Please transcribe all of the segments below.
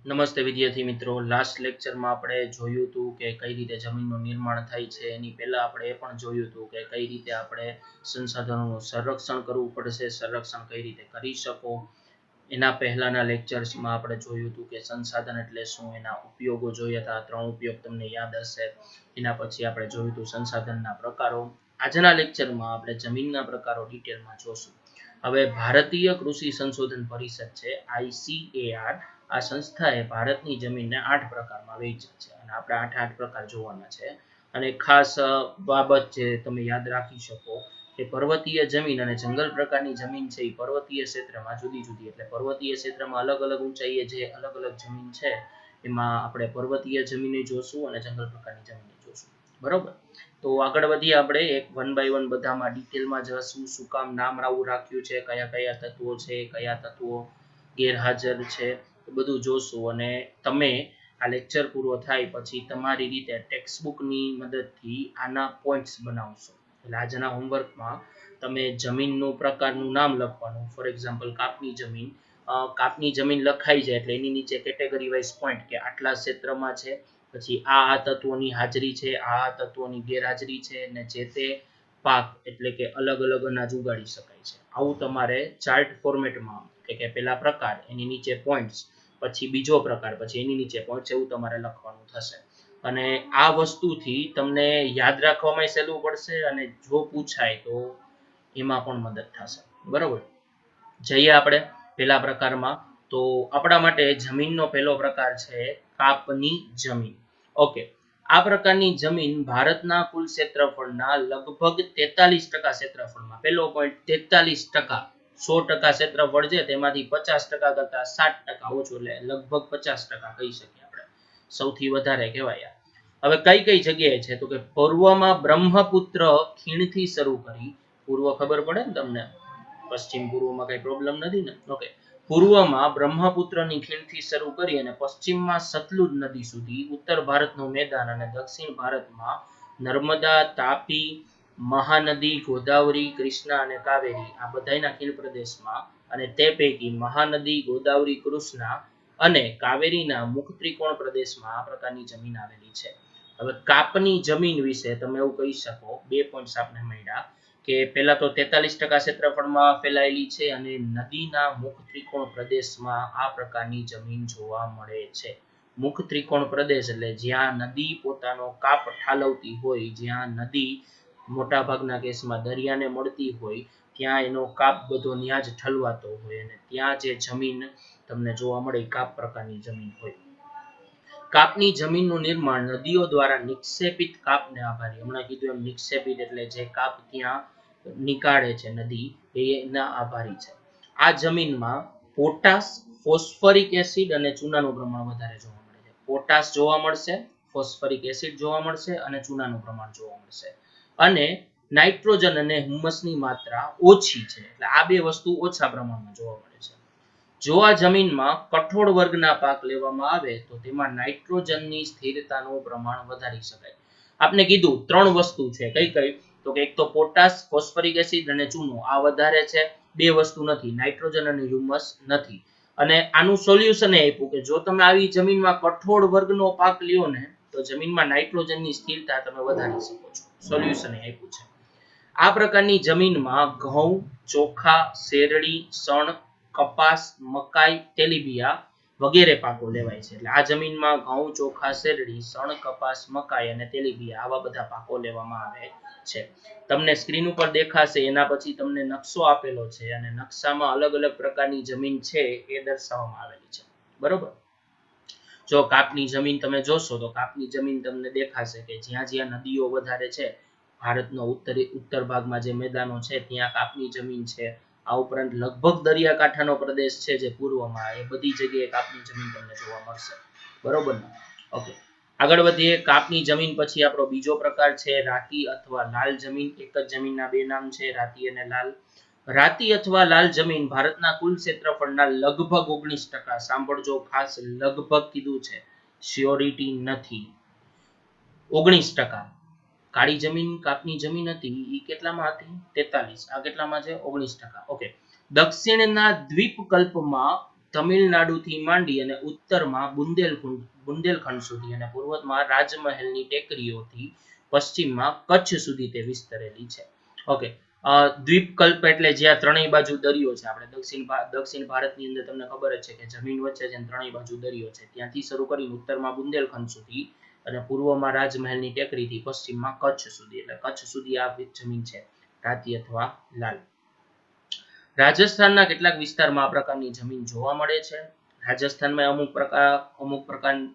નમસ્તે વિદ્યાર્થી મિત્રો, લાસ્ટ લેક્ચરમાં આપણે જોયું હતું કે કઈ રીતે જમીનનું નિર્માણ થાય છે. એની પહેલા આપણે એ પણ જોયું હતું કે કઈ રીતે આપણે સંસાધનોનું સંરક્ષણ કરવું પડશે, સંરક્ષણ કઈ રીતે કરી શકો. એના પહેલાના લેક્ચર્સમાં આપણે જોયું હતું કે સંસાધન એટલે શું, એના ઉપયોગો જોયા હતા. 3 ઉપયોગ તમને યાદ હશે. એના પછી આપણે જોયું હતું સંસાધનના પ્રકારો. આજના લેક્ચરમાં આપણે જમીનના પ્રકારો ડિટેલમાં જોશું. હવે ભારતીય કૃષિ સંશોધન પરિષદ છે, ICAR, આ સંસ્થાએ ભારતની જમીનને 8 પ્રકારમાં વહેંચી છે અને આપણે 8 પ્રકાર જોવાના છે. અને ખાસ બાબત જે તમે યાદ રાખી શકો કે પર્વતીય જમીન અને જંગલ પ્રકારની જમીન છે એ પર્વતીય ક્ષેત્રમાં જુદી જુદી, એટલે પર્વતીય ક્ષેત્રમાં અલગ અલગ ઊંચાઈએ જે અલગ અલગ જમીન છે એમાં આપણે પર્વતીય જમીને જોશું અને જંગલ પ્રકારની જમીને જોશું. બરોબર, તો આગળ વધીએ. આપણે એક 1 બાય 1 બધામાં ડિટેલમાં જશું. શું કામ નામ આવું રાખ્યું છે, કયા કયા તત્વો છે, કયા તત્વો ગેરહાજર છે, બધું જોશું. અને તમે આ લેક્ચર પૂરો થાય પછી તમારી રીતે ટેક્સ્ટ બુકની મદદથી આના પોઈન્ટ્સ બનાવશો. એટલે આજના હોમવર્કમાં તમે જમીનનું પ્રકારનું નામ લખવાનું. ફોર એક્ઝામ્પલ કાપની જમીન લખાઈ જાય એટલે એની નીચે કેટેગરી વાઇઝ પોઈન્ટ કે આટલા ક્ષેત્રમાં છે, પછી આ તત્વોની હાજરી છે, આ તત્વોની ગેરહાજરી છે, અને જે તે પાક એટલે કે અલગ અલગ અનાજ ઉગાડી શકાય છે. આવું તમારે ચાર્ટ ફોર્મેટમાં કે પેલા પ્રકાર એની નીચે પોઈન્ટ્સ, પછી બીજો પ્રકાર, પછી એની નીચે પોઈન્ટ્સ, એવું તમારે લખવાનું થશે. અને આ વસ્તુથી તમને યાદ રાખવામાં સહેલું પડશે અને જો પૂછાય તો એમાં પણ મદદ થશે. બરોબર, જઈએ આપણે પહેલા પ્રકારમાં. તો આપણા માટે જમીનનો પહેલો પ્રકાર છે કાપની જમીન. ઓકે, આ પ્રકારની જમીન ભારતના કુલ ક્ષેત્રફળના લગભગ 43% ક્ષેત્રફળમાં, પહેલો પોઈન્ટ 43%, 100% ક્ષેત્રફળ છે તેમાંથી 50% કરતા 60% ઓછું, એટલે લગભગ 50% કહી શકીએ આપણે, સૌથી વધારે કહેવાય. હવે કઈ કઈ જગ્યાએ છે તો કે પૂર્વમાં બ્રહ્મપુત્ર ખીણથી શરૂ કરી, પૂર્વ ખબર પડે ને તમને, પશ્ચિમ પૂર્વમાં કઈ પ્રોબ્લેમ નથી ને. ઓકે, પૂર્વમાં બ્રહ્મપુત્રની ખીણથી શરૂ કરી અને પશ્ચિમમાં સતલુજ નદી સુધી, ઉત્તર ભારતનું મેદાન અને દક્ષિણ ભારતમાં નર્મદા, તાપી, મહાનદી, ગોદાવરી, કૃષ્ણા અને કાવેરી, આ બધાના ખીણ પ્રદેશમાં, અને તે પૈકી મહાનદી, ગોદાવરી, કૃષ્ણા અને કાવેરીના મુખ ત્રિકોણ પ્રદેશમાં આ પ્રકારની જમીન આવેલી છે. હવે કાપની જમીન વિશે તમે એવું કહી શકો, 2 પોઈન્ટ્સ આપણે મળ્યા કે પહેલા તો 43% ક્ષેત્રફળમાં ફેલાયેલી છે અને નદીના મુખ ત્રિકોણ પ્રદેશમાં આ પ્રકારની જમીન જોવા મળે છે. મુખ ત્રિકોણ પ્રદેશ એટલે જ્યાં નદી પોતાનો કાપ ઠાલવતી હોય, જ્યાં નદી મોટા ભાગના કેસમાં દરિયાને મળતી હોય, ત્યાં એનો કાપ બધો ત્યાં જ ઠલવાતો હોય અને ત્યાં જે જમીન તમને જોવા મળે કાપ પ્રકારની જમીન હોય. કાપની જમીનનું નિર્માણ નદીઓ દ્વારા નિક્ષેપિત કાપને આભારી, હમણાં કીધું એમ નિક્ષેપિત એટલે જે કાપ ત્યાં નીકાળે છે નદી, એના આભારી છે. આ જમીનમાં પોટાશ, ફોસ્ફરિક એસિડ અને ચૂનાનું પ્રમાણ વધારે જોવા મળે છે. પોટાશ જોવા મળશે, ફોસ્ફરિક એસિડ જોવા મળશે અને ચૂનાનું પ્રમાણ જોવા મળશે. અને નાઇટ્રોજન અને હુમસની માત્રા ઓછી છે, એટલે આ બે વસ્તુ ઓછા પ્રમાણમાં જોવા મળે છે. જો આ જમીનમાં કઠોળ વર્ગના પાક લેવામાં આવે તો તેમાં નાઇટ્રોજનની સ્થિરતાનું પ્રમાણ વધારી શકાય. આપણે કીધું 3 વસ્તુ છે, કઈ કઈ તો કે એક તો પોટાશ, ફોસ્ફરિક એસિડ અને ચૂનો, આ વધારે છે. 2 વસ્તુ નથી, નાઇટ્રોજન અને હ્યુમસ નથી. અને આનું સોલ્યુશન એ આપ્યું કે જો તમે આવી જમીનમાં કઠોળ વર્ગનો પાક લ્યો ને તો જમીનમાં નાઇટ્રોજનની સ્થિરતા તમે વધારી શકો છો. સોલ્યુશન એ આપ્યું છે. આ પ્રકારની જમીનમાં ઘઉં, ચોખા, શેરડી, શણ, કપાસ, મકાઈ, તેલીબિયા વગેરે પાકો લેવાય છે. એટલે આ જમીનમાં ઘઉં, ચોખા, શેરડી, શણ, કપાસ, મકાઈ અને તેલીબિયા આવા બધા પાકો લેવામાં આવે છે. તમને સ્ક્રીન ઉપર દેખાશે, એના પછી તમને નકશો આપેલો છે અને નકશામાં અલગ અલગ પ્રકારની જમીન છે એ દર્શાવવામાં આવેલી છે. બરોબર, જો કાપની જમીન તમે જોશો તો કાપની જમીન તમને દેખાશે કે જ્યાં જ્યાં નદીઓ વધારે છે, ભારતનો ઉત્તર ભાગમાં જે મેદાનો છે ત્યાં કાપની જમીન છે. આ ઉપરાંત લગભગ દરિયાકાંઠાનો પ્રદેશ છે જે પૂર્વમાં, એ બધી જગ્યાએ કાપની જમીન તમને જોવા મળશે. બરોબર ને. ઓકે, આગળ વધીએ. કાપની જમીન પછી આપણો બીજો પ્રકાર છે રાતી અથવા લાલ જમીન. એક જ જમીનના 2 નામ છે, રાતી અને લાલ. રાતી અથવા લાલ જમીન ભારતના કુલ ક્ષેત્રફળના લગભગ 19%, સાંભળજો ખાસ, લગભગ કીધું છે, શ્યોરિટી નથી, 19%. કાળી જમીન કાપની જમીન હતી એ કેટલામાં હતી? 43. આ કેટલામાં છે? 19%. ઓકે, દક્ષિણના દ્વીપકલ્પમાં તમિલનાડુથી માંડી અને ઉત્તરમાં બુંદેલખંડ સુધી અને પૂર્વમાં રાજમહેલની ટેકરીઓથી પશ્ચિમમાં કચ્છ સુધી તે વિસ્તરેલી છે. ઓકે, દ્વીપકલ્પ એટલે જ્યાં ત્રણેય બાજુ દરિયો છે. આપણે દક્ષિણ ભારતની અંદર તમને ખબર જ છે કે જમીન વચ્ચે છે, ત્રણેય બાજુ દરિયો છે. ત્યાંથી શરૂ કરી ઉત્તરમાં બુંદેલખંડ સુધી અને પૂર્વમાં રાજમહેલની ટેકરીથી પશ્ચિમમાં કચ્છ સુધી, એટલે કચ્છ સુધી આ જમીન છે રાતી અથવા લાલ. રાજસ્થાનના કેટલાક વિસ્તારમાં આ પ્રકારની જમીન જોવા મળે છે. રાજસ્થાનમાં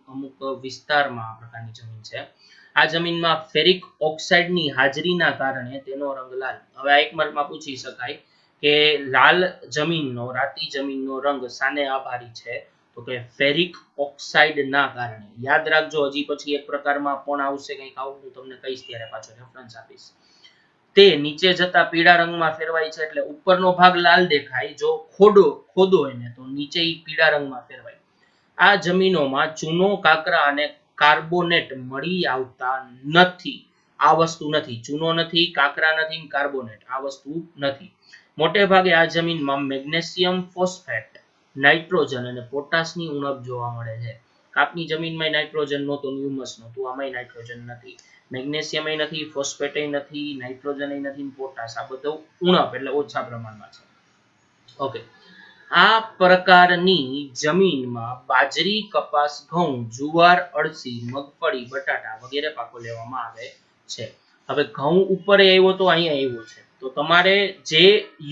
અમુક વિસ્તારમાં આ પ્રકારની જમીન છે. આ જમીનમાં ફેરિક ઓક્સાઇડની હાજરીના કારણે તેનો રંગ લાલ. હવે આ એક માર્કમાં પૂછી શકાય કે લાલ જમીનનો, રાતી જમીનનો રંગ શાને આભારી છે? તો કે ફેરિક ઓક્સાઇડના કારણે. યાદ રાખજો, હજી પછી એક પ્રકારમાં પણ આવશે, કંઈક આવું હું તમને કહીશ ત્યારે પાછો રેફરન્સ આપીશ. તે નીચે જતા પીળા રંગમાં ફેરવાય છે, એટલે ઉપરનો ભાગ લાલ દેખાય, જો ખોદો એને તો નીચે પીળા રંગમાં ફેરવાય. આ જમીનોમાં ચૂનો, કાકરા અને કાર્બોનેટ મળી આવતા નથી. આ વસ્તુ નથી, ચૂનો નથી, કાકરા નથી, કાર્બોનેટ આ વસ્તુ નથી. મોટે ભાગે આ જમીનમાં મેગ્નેશિયમ ફોસ્ફેટ, નાઇટ્રોજન અને પોટાશની ઉણપ જોવા મળે છે. કાપની જમીનમાં નાઇટ્રોજન નહોતું, હ્યુમસ નહોતું, આમાંય નાઇટ્રોજન નથી, મેગ્નેશિયમ નથી, ફોસ્ફેટ નથી, નાઇટ્રોજન નથી, પોટાશ આ બધું ઉણપ એટલે ઓછા પ્રમાણમાં છે. ઓકે, આ પ્રકારની જમીનમાં બાજરી, કપાસ, ઘઉં, જુવાર, અળસી, મગફળી, બટાટા વગેરે પાકો લેવામાં આવે છે. હવે ઘઉં ઉપર આવ્યો તો અહીંયા આવ્યો છે, તો તમારે જે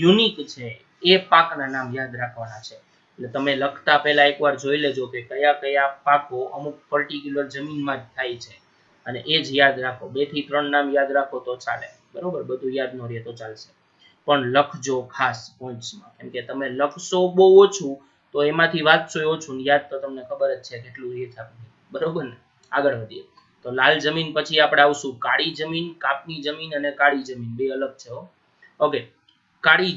યુનિક છે એ પાકના નામ યાદ રાખવાના છે. એટલે તમે લખતા પહેલા એકવાર જોઈ લેજો કે કયા કયા પાકો અમુક પર્ટિક્યુલર જમીનમાં જ થાય છે, અને એ જ યાદ રાખો. 2 થી 3 નામ યાદ રાખો તો ચાલે, બરોબર? બધું યાદ ન રહે તો ચાલશે, પણ લખજો ખાસ પોઈન્ટ્સમાં, કેમ કે તમે લખશો બહુ ઓછું તો એમાંથી વાંચશો ઓછું, યાદ તો તમને ખબર જ છે કેટલું રહે છે, બરોબર ને? આગળ વધીએ તો લાલ જમીન પછી આપણે આવશું કાળી જમીન, કાપની જમીન અને કાળી જમીન, બે અલગ છે. ઓકે, કાળી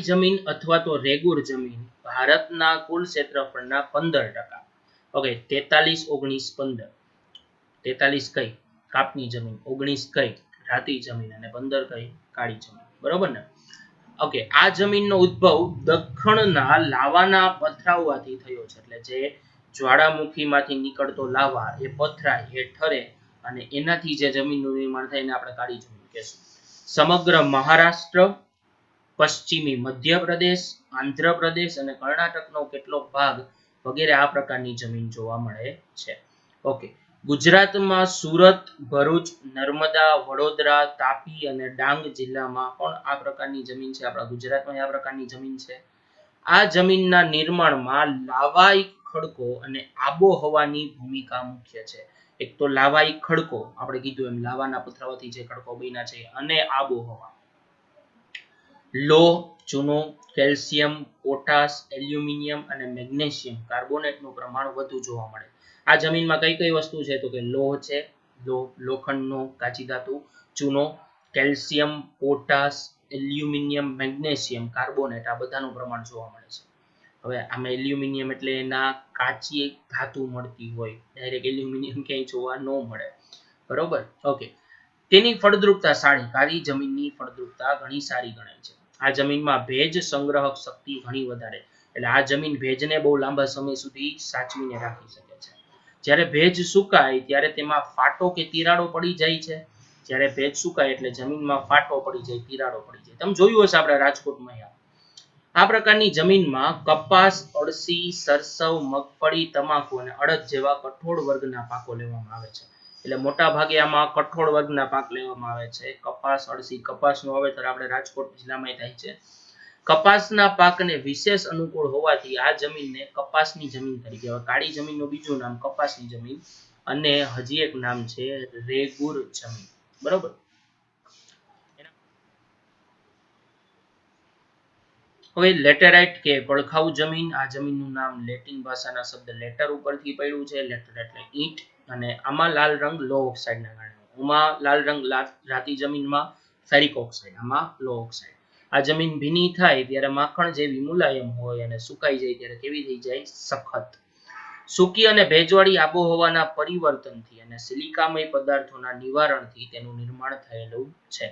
જમીન અથવા તો રેગુર જમીન ભારતના કુલ ક્ષેત્રફળના 15%. ઓકે, 43, 19, 15. 43 કઈ? કાપની જમીન, 19 કઈ? રાતી જમીન અને 15 કઈ? કાળી જમીન, બરોબર ને? ઓકે, આ જમીનનો ઉદ્ભવ દખણના લાવાના પથરાવાથી થયો છે. એટલે જે જ્વાળામુખીમાંથી નીકળતો લાવા એ પથરાય, એ ઠરે અને એનાથી જે જમીનનું નિર્માણ થાય એને આપણે કાળી જમીન કહેશું. સમગ્ર મહારાષ્ટ્ર, પશ્ચિમી મધ્યપ્રદેશ, આંધ્રપ્રદેશ અને કર્ણાટકનો કેટલોક ભાગ વગેરે આ પ્રકારની જમીન જોવા મળે છે. ઓકે, ગુજરાતમાં સુરત, ભરૂચ, નર્મદા, વડોદરા, તાપી અને ડાંગ જિલ્લામાં પણ આ પ્રકારની જમીન છે. આપણા ગુજરાતમાં આ પ્રકારની જમીન છે. આ જમીનના નિર્માણમાં લાવાઈ ખડકો અને આબોહવાની ભૂમિકા મુખ્ય છે. એક તો લાવાઈ ખડકો, આપણે કીધું એમ લાવાના પથરાવાથી જે ખડકો બન્યા છે, અને આબોહવા. લોહ, ચૂનો, કેલ્શિયમ, પોટાશ, એલ્યુમિનિયમ અને મેગ્નેશિયમ કાર્બોનેટનું પ્રમાણ વધુ જોવા મળે. આ જમીનમાં કઈ કઈ વસ્તુ છે? તો કે લોહ છે, લોખંડનો કાચી ધાતુ, ચૂનો, calcium, potash, aluminium, magnesium, carbonate આ બધાનું પ્રમાણ જોવા મળે છે. હવે આમાં એલ્યુમિનિયમ એટલે એના કાચી ધાતુ મળતી હોય, ડાયરેક્ટ એલ્યુમિનિયમ ક્યાંય જોવા ન મળે, બરોબર? ઓકે, તેની ફળદ્રુપતા સારી, કાળી જમીનની ફળદ્રુપતા ઘણી સારી ગણાય છે. આ જમીનમાં ભેજ સંગ્રહક શક્તિ ઘણી વધારે, એટલે આ જમીન ભેજને બહુ લાંબા સમય સુધી સાચવીને રાખી શકે છે. જ્યારે ભેજ સુકાય ત્યારે તેમાં ફાટો કે તિરાડો પડી જાય છે. જ્યારે ભેજ સુકાય એટલે જમીનમાં ફાટો પડી જાય, તિરાડો પડી જાય. તમે જોયું હશે આપણે રાજકોટમાં. આ પ્રકારની જમીનમાં કપાસ, અળસી, સરસવ, મગફળી, તમાકુ અને અડદ જેવા કઠોળ વર્ગના પાકો લેવામાં આવે છે. એટલે મોટા ભાગે આમાં કઠોળ વર્ગના પાક લેવામાં આવે છે. કપાસ, અળસી, કપાસનું વાવેતર આપણે રાજકોટ જિલ્લામાં થાય છે. કપાસના પાકને વિશેષ અનુકૂળ હોવાથી આ જમીનને કપાસની જમીન તરીકે, કાળી જમીનનું બીજું નામ કપાસની જમીન, અને હજી એક નામ છે રેગુર જમીન, બરોબર? હવે લેટેરાઇટ કે પડખાઉ જમીન, આ જમીનનું નામ લેટિન ભાષાના શબ્દ લેટર ઉપરથી પડ્યું છે. લેટર એટલે ઈંટ, અને આમાં લાલ રંગ લો ઓક્સાઇડના કારણે. આમાં લાલ રંગ રાતી જમીનમાં ફેરિક ઓક્સાઇડ, આમાં લો ઓક્સાઇડ. આ જમીન ભીની થાય ત્યારે માખણ જેવી મુલાયમ હોય અને સુકાઈ જાય ત્યારે કેવી થઈ જાય? સખત. સૂકી અને ભેજવાળી આબોહવાના પરિવર્તનથી અને સિલિકામય પદાર્થોના નિવારણથી તેનું નિર્માણ થયેલું છે.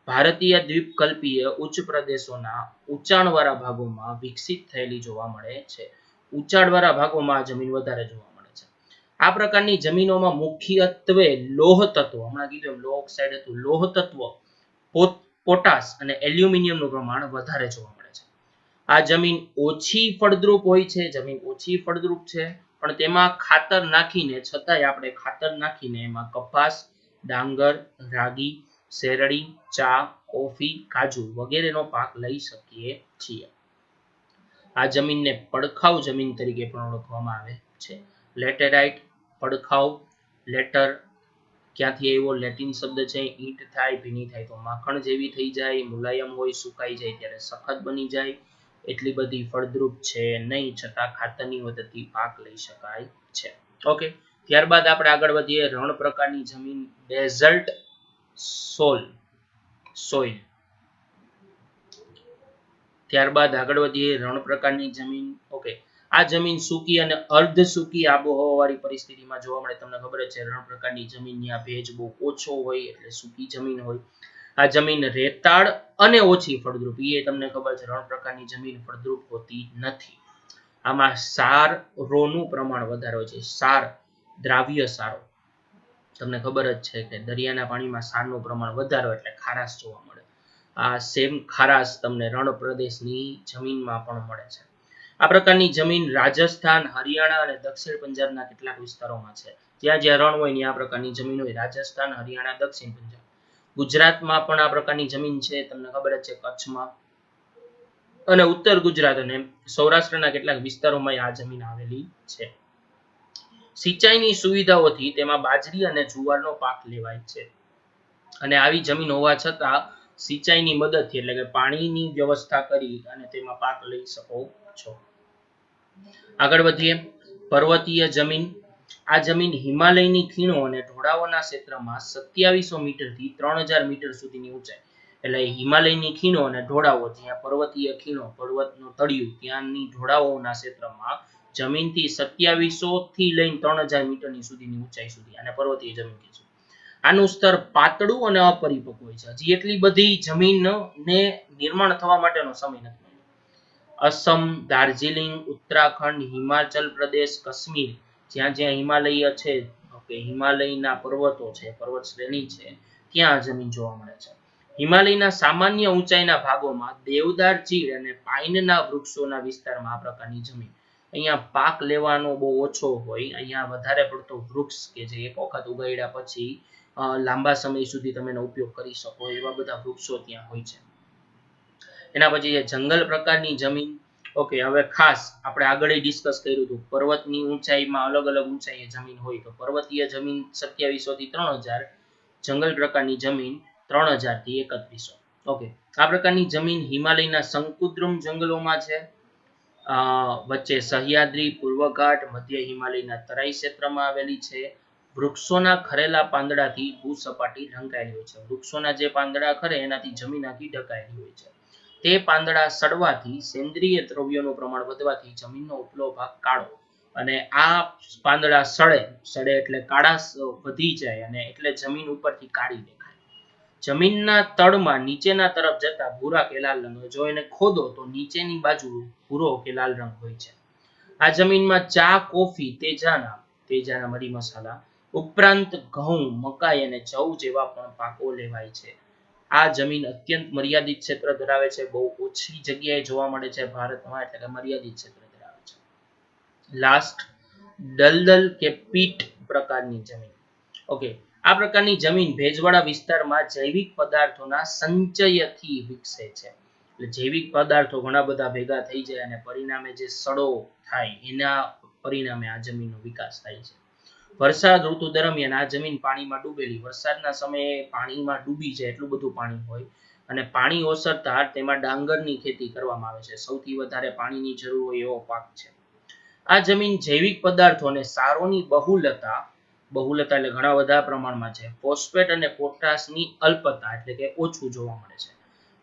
ભારતીય દ્વીપકલ્પીય ઉચ્ચ પ્રદેશોના ઊંચાણવાળા ભાગોમાં વિકસિત થયેલી જોવા મળે છે. ઊંચાણવાળા ભાગોમાં આ જમીન વધારે જોવા મળે છે. આ પ્રકારની જમીનોમાં મુખ્યત્વે લોહ તત્વો, હમણાં કીધું લોહ ઓક્સાઇડ હતું, લોહ તત્વ, પોટાશ અને એલ્યુમિનિયમનું પ્રમાણ વધારે જોવા મળે છે. આ જમીન ઓછી ફળદ્રુપ હોય છે, જમીન ઓછી ફળદ્રુપ છે, પણ તેમાં ખાતર નાખીને, છતાંય આપણે ખાતર નાખીને એમાં કપાસ, ડાંગર, રાગી, શેરડી, ચા, કોફી, કાજુ વગેરેનો પાક લઈ શકીએ છીએ. આ જમીનને પડખાઉ જમીન તરીકે પણ ઓળખવામાં આવે છે. લેટેરાઇટ, પડખાઉ, લેટર ક્યાંથી આવ્યો? લેટિન શબ્દ છે. ઈંટ થાય, ભીની થાય તો માખણ જેવી થઈ જાય, મુલાયમ હોય, સુકાઈ જાય ત્યારે સખત બની જાય, એટલી બધી ફળદ્રુપ છે નહીં, છતાં ખાતરની મદદથી પાક લઈ શકાય છે. ઓકે, ત્યારબાદ આપણે આગળ વધીએ. રણ પ્રકારની જમીન, ડેઝર્ટ સોઇલ. ત્યારબાદ આગળ વધીએ. રણ પ્રકારની જમીન. ઓકે, આ જમીન સૂકી અને અર્ધ સૂકી આબોહવાવાળી પરિસ્થિતિમાં જોવા મળે. તમને ખબર જ છે, રણ પ્રકારની જમીનની આ ભેજ બહુ ઓછો હોય એટલે સૂકી જમીન હોય. આ જમીન રેતાળ અને ઓછી ફળદ્રુપ, એ તમને ખબર છે, રણ પ્રકારની જમીન ફળદ્રુપ હોતી નથી. આમાં ક્ષારોનું પ્રમાણ વધારે હોય છે. ક્ષાર, દ્રાવ્ય ક્ષારો, તમને ખબર જ છે કે દરિયાના પાણીમાં ક્ષારનું પ્રમાણ વધારે એટલે ખારાશ જોવા મળે. આ સેમ ખારાશ તમને રણ પ્રદેશની જમીનમાં પણ મળે છે. આ પ્રકારની જમીન રાજસ્થાન, હરિયાણા અને દક્ષિણ પંજાબના કેટલાક વિસ્તારોમાં છે. જ્યાં જ્યાં રણ હોય ત્યાં આ પ્રકારની જમીન હોય. રાજસ્થાન, હરિયાણા, દક્ષિણ પંજાબ. ગુજરાતમાં પણ આ પ્રકારની જમીન છે, તમને ખબર જ છે, કચ્છમાં અને ઉત્તર ગુજરાત અને સૌરાષ્ટ્રના કેટલાક વિસ્તારોમાં આ જમીન આવેલી છે. સિંચાઈની સુવિધાઓથી તેમાં બાજરી અને જુવારનો પાક લેવાય છે. અને આવી જમીન હોવા છતાં સિંચાઈની મદદથી, એટલે કે પાણીની વ્યવસ્થા કરી અને તેમાં પાક લઈ શકો છો. આગળ વધીએ. પર્વતીય જમીન. આ જમીન હિમાલયની ખીણો અને ઢોળાવોના ક્ષેત્રમાં 2700 મીટરથી 3000 મીટર સુધીની ઊંચાઈ, એટલે હિમાલયની ખીણો અને ઢોળાવો, જ્યાં પર્વતીય ખીણો, પર્વતનું તળિયું, ત્યાંની ઢોળાવોના ક્ષેત્રમાં જમીનથી 2700 થી લઈને 3000 મીટરની સુધીની ઊંચાઈ સુધી આને પર્વતીય જમીન કહે છે. આનું સ્તર પાતળું અને અપરિપક્વ હોય છે. હજી એટલી બધી જમીનને નિર્માણ થવા માટેનો સમય નથી. અસમ, દાર્જિલિંગ, ઉત્તરાખંડ, હિમાચલ પ્રદેશ, કાશ્મીર, જ્યાં જ્યાં હિમાલય છે, ઓકે, હિમાલયના પર્વતો છે, પર્વત શ્રેણી છે, ત્યાં જમીન જોવા મળે છે. હિમાલયના સામાન્ય ઊંચાઈના ભાગોમાં દેવદાર, ચીડ અને પાઇનના વૃક્ષોના વિસ્તારમાં આ પ્રકારની જમીન. અહીંયા પાક લેવાનો બહુ ઓછો હોય, અહીંયા વધારે પડતો વૃક્ષ કે જે એક વખત ઉગાડ્યા પછી લાંબા સમય સુધી તમે એનો ઉપયોગ કરી શકો એવા બધા વૃક્ષો ત્યાં હોય છે. એના પછી જંગલ પ્રકારની જમીન. ઓકે, હવે ખાસ આપણે આગળ ડિસ્કસ કર્યું હતું, પર્વતની ઊંચાઈમાં અલગ અલગ ઊંચાઈએ જમીન હોય તો પર્વતીય જમીન 2700 થી 3000, જંગલ પ્રકારની જમીન 3000 થી 3100. ઓકે, આ પ્રકારની જમીન હિમાલયના સંકુદ્રમ જંગલોમાં છે. વચ્ચે સહ્યાદ્રી, પૂર્વઘાટ, મધ્ય હિમાલયના તરાઈ ક્ષેત્રમાં આવેલી છે. વૃક્ષોના ખરેલા પાંદડાથી ભૂસપાટી ઢંકાયેલી હોય છે. વૃક્ષોના જે પાંદડા ખરે એનાથી જમીન આખી ઢંકાયેલી હોય છે. તે પાંદડા સડવાથી સેન્દ્રિય દ્રવ્યોનું પ્રમાણ વધવાથી જમીનનો ઉપલો ભાગ કાળો, અને આ પાંદડા સડે એટલે કાળા વધી જાય અને એટલે જમીન ઉપરથી કાળી દેખાય. જમીનના તળમાં નીચેના તરફ જતા ભૂરા કે લાલ રંગ, જો એને ખોદો તો નીચેની બાજુ ભૂરો કે લાલ રંગ હોય છે. આ જમીનમાં ચા, કોફી, તેજાના મરી મસાલા ઉપરાંત ઘઉં, મકાઈ અને જવ જેવા પણ પાકો લેવાય છે. આ જમીન અત્યંત મર્યાદિત ક્ષેત્ર ધરાવે છે, બહુ ઓછી જગ્યાએ જોવા મળે છે ભારતમાં, એટલે કે મર્યાદિત ક્ષેત્ર ધરાવે છે. લાસ્ટ, દલદલ કે પીટ પ્રકારની જમીન. ઓકે, આ પ્રકારની જમીન ભેજવાળા વિસ્તારમાં જૈવિક પદાર્થોના સંચયથી વિકસે છે. એટલે જૈવિક પદાર્થો ઘણા બધા ભેગા થઈ જાય અને પરિણામે જે સડો થાય એના પરિણામે આ જમીનનો વિકાસ થાય છે. વરસાદ ઋતુ દરમિયાન આ જમીન પાણીમાં ડૂબેલી, વરસાદના સમયે પાણીમાં ડૂબી જાય એટલું બધું પાણી હોય અને પાણી ઓસરતા તેમાં ડાંગરની ખેતી કરવામાં આવે છે. સૌથી વધારે પાણીની જરૂર હોય એવો પાક છે. આ જમીન જૈવિક પદાર્થો અને સારોની બહુલતા એટલે ઘણા બધા પ્રમાણમાં છે. ફોસ્ફેટ અને પોટાશની અલ્પતા એટલે કે ઓછું જોવા મળે છે.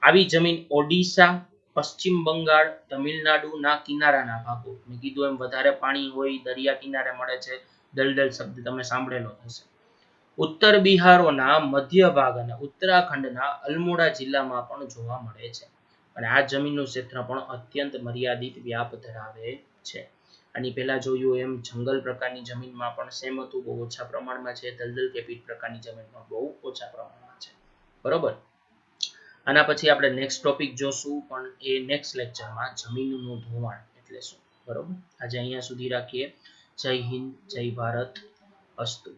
આવી જમીન ઓડિશા, પશ્ચિમ બંગાળ, તમિલનાડુના કિનારાના ભાગો, મેં કીધું એમ વધારે પાણી હોય, દરિયા કિનારે મળે છે. દલદલ શબ્દ તમે સાંભળેલો હશે. ઉત્તર બિહારોના મધ્ય ભાગ અને ઉત્તરાખંડના અલ્મોડા જિલ્લામાં પણ જોવા મળે છે અને આ જમીનનું ક્ષેત્ર પણ અત્યંત મર્યાદિત વ્યાપ ધરાવે છે. આની પહેલા જોયું એમ જંગલ પ્રકારની જમીનમાં પણ સેમ હતું, બહુ ઓછા પ્રમાણમાં છે. દલદલ કે પીટ પ્રકારની જમીનમાં બહુ ઓછા પ્રમાણમાં છે. બરોબર. આના પછી આપણે નેક્સ્ટ ટોપિક જોશું, પણ એ નેક્સ્ટ લેક્ચરમાં જમીનનું ધોવાણ એટલે શું. બરોબર. આજે અહીંયા સુધી રાખીએ. જય હિન્દ, જય ભારત, અસ્તુ.